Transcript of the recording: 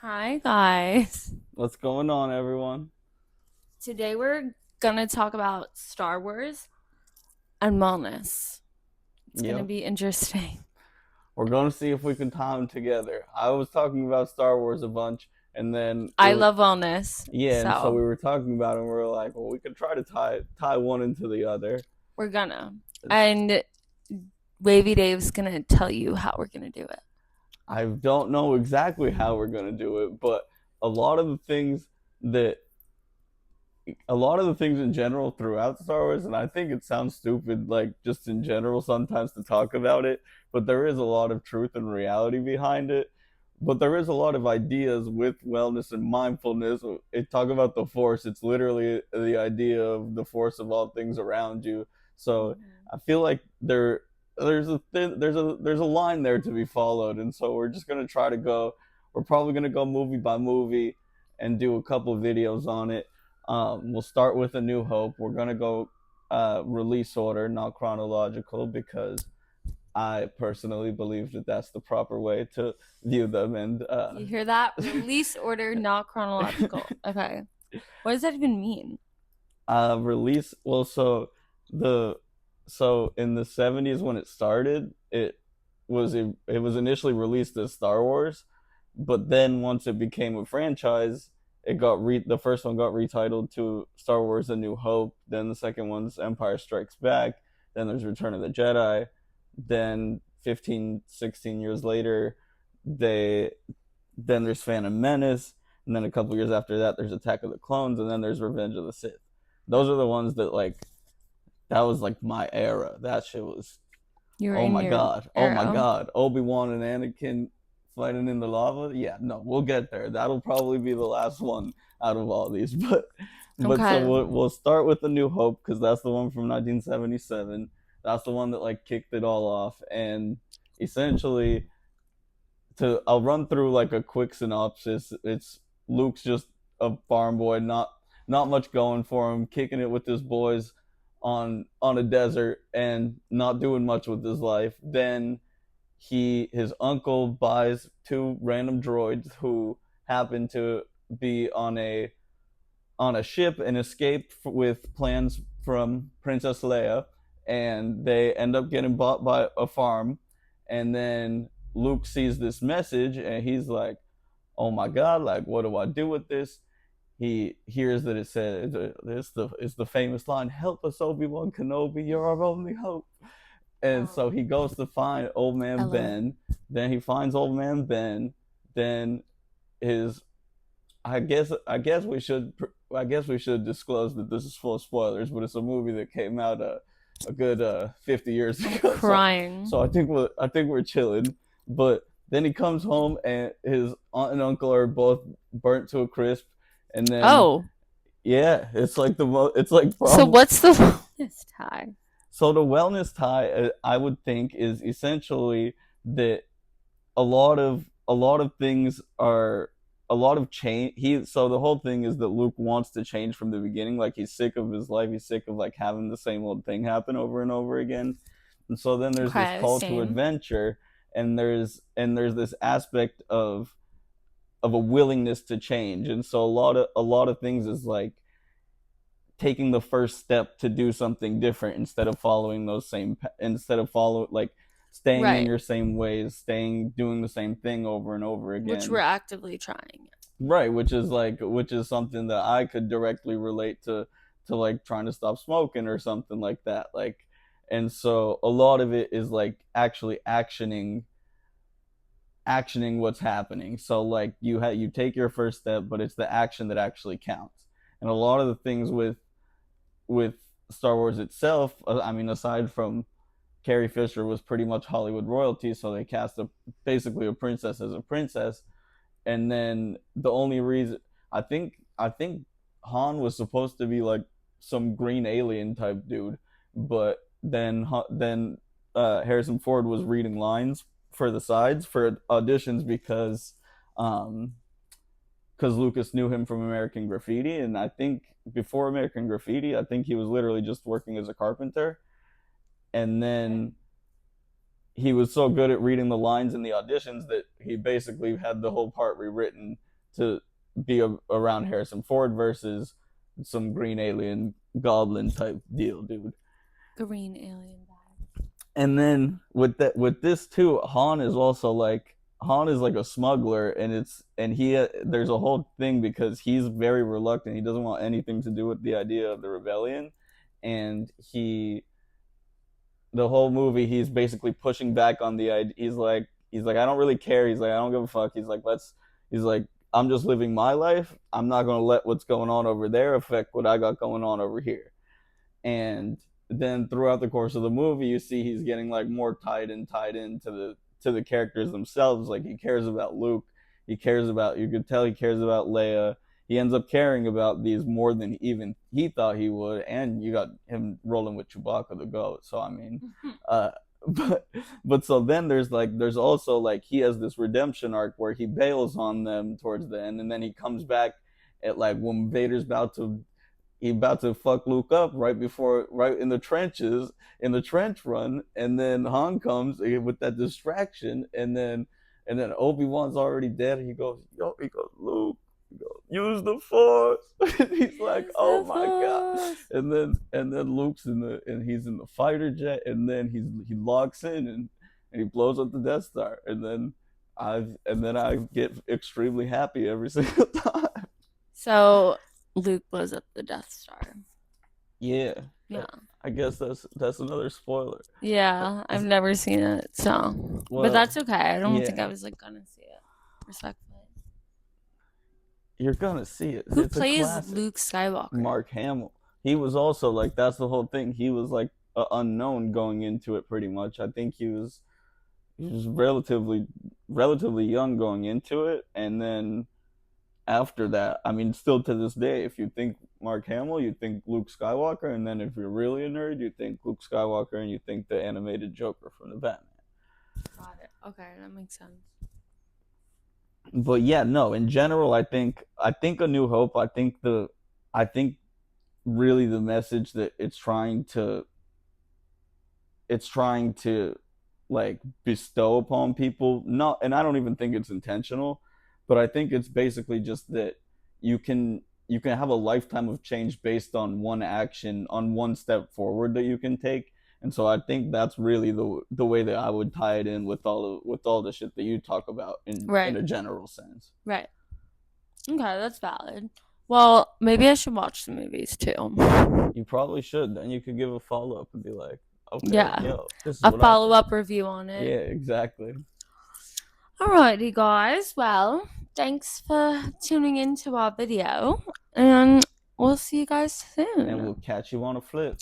Hi, guys. What's going on, everyone? Today we're gonna talk about Star Wars and wellness. It's gonna Yep. be interesting. We're going to see if we can tie them together. I was talking about Star Wars a bunch, and then I love wellness, yeah, and so so we were talking about it, and we were like, well, we could try to tie one into the other. we're gonna. It's, And Wavy Dave's gonna tell you how we're gonna do it. I don't know exactly how we're going to do it, but a lot of the things that a lot of the things in general throughout Star Wars, and I think it sounds stupid, like just in general sometimes to talk about it, but there is a lot of truth and reality behind it. But there is a lot of ideas with wellness and mindfulness. It talk about the force. It's literally the idea of the force of all things around you. So Mhm. I feel like there's a line there to be followed, and so we're just gonna try to go. We're probably gonna go movie by movie and do a couple of videos on it. We'll start with A New Hope. We're gonna go release order, not chronological, because I personally believe that that's the proper way to view them. And You hear that? Release order, not chronological. Okay. What does that even mean? release. Well, the so in the '70s when it started, it was initially released as Star Wars, but then once it became a franchise, the first one got retitled to Star Wars: A New Hope. Then the second one's Empire Strikes Back. Then there's Return of the Jedi. Then 15, 16 years later, they then there's Phantom Menace, and then a couple years after that, there's Attack of the Clones, and then there's Revenge of the Sith. Those are the ones that that was like my era. That shit was You're in your oh my arrow. god, Obi-Wan and Anakin fighting in the lava. Yeah, no, we'll get there. That'll probably be the last one out of all these, but so Okay. we'll start with The New Hope because that's the one from 1977. That's the one that like kicked it all off, and essentially to I'll run through like a quick synopsis. It's Luke's just a farm boy, not much going for him, kicking it with his boys on a desert and not doing much with his life. Then his uncle buys two random droids who happen to be on a ship and escape with plans from Princess Leia, and they end up getting bought by a farm. And then Luke sees this message, and he's like, "Oh my God! Like, what do I do with this?" He hears that it says it's the famous line, "Help us, Obi-Wan Kenobi! You're our only hope." And so he goes to find Old Man LOL. Ben. Then he finds Old Man Ben. Then his I guess we should disclose that this is full of spoilers, but it's a movie that came out a good 50 years I'm ago. crying. So I think we're chilling. But then he comes home and his aunt and uncle are both burnt to a crisp, and then Oh, yeah, it's like it's like so probably what's the wellness tie? so the wellness tie I would think is essentially that a lot of things are a lot of change. So the whole thing is that Luke wants to change from the beginning. Like he's sick of his life. He's sick of like having the same old thing happen over and over again. And so then there's this Okay, call to same. adventure, and there's this aspect of a willingness to change. And so a lot of things is like taking the first step to do something different instead of following those same instead of follow like staying in Right. your same ways, staying doing the same thing over and over Which we're again. actively trying. Right, which is something that I could directly relate to like trying to stop smoking or something like that. Like and so a lot of it is like actually actioning what's happening. So like you take your first step, but it's the action that actually counts. And a lot of the things with Star Wars itself, I mean, aside from Carrie Fisher was pretty much Hollywood royalty, so they cast basically a princess as a princess, and then the only reason I think Han was supposed to be like some green alien type dude, but then Harrison Ford was reading lines for the sides for auditions um because Lucas knew him from American Graffiti, and I think before American Graffiti, I think he was literally just working as a carpenter, and then he was so good at reading the lines in the auditions that he basically had the whole part rewritten to be around Harrison Ford versus some green alien goblin type deal, dude. Green alien vibe. And then with this too, Han is like a smuggler, and there's a whole thing because he's very reluctant. He doesn't want anything to do with the idea of the rebellion, and the whole movie he's basically pushing back on the idea. He's like I don't really care. He's like I don't give a fuck. He's like I'm just living my life. I'm not gonna let what's going on over there affect what I got going on over here. And then throughout the course of the movie, you see he's getting like more tied into the characters themselves. Like he cares about Luke. You could tell he cares about Leia. He ends up caring about these more than even he thought he would. And you got him rolling with Chewbacca the goat. So I mean, uh, but so then there's also like he has this redemption arc where he bails on them towards the end, and then he comes back at like when Vader's about to fuck Luke up right in the trenches in the trench run, and then Han comes with that distraction, and then Obi-Wan's already dead. And he goes Luke, use the Force. He's like, oh my god, and then Luke's he's in the fighter jet, and then he locks in and he blows up the Death Star, and then I get extremely happy every single time. So Luke blows up the Death Star. Yeah. Yeah. I guess that's another spoiler. Yeah, I've never seen it, so but that's okay. I don't think I was like gonna see it. Respectfully. You're gonna see it. Who plays Luke Skywalker? Mark Hamill. He was also like that's the whole thing. He was like unknown going into it pretty much. I think he was relatively young going into it, and then after that, I mean, still to this day, if you think Mark Hamill, you think Luke Skywalker, and then if you're really a nerd, you think Luke Skywalker, and you think the animated Joker from the Batman. Got it. Okay, that makes sense. But yeah, no. In general, I think A New Hope. I think really the message that it's trying to like bestow upon people. Not, and I don't even think it's intentional, but I think it's basically just that you can you can have a lifetime of change based on one action, on one step forward that you can take. And so I think that's really the way that I would tie it in with all the shit that you talk about in a general sense. Right. Okay, that's valid. Well, maybe I should watch the movies too. You probably should. Then you could give a follow up and be like, okay, Yeah. yo, this is A what follow up review on it. Yeah, exactly. Alrighty, guys. Well, thanks for tuning into our video, and we'll see you guys soon. And we'll catch you on a flip.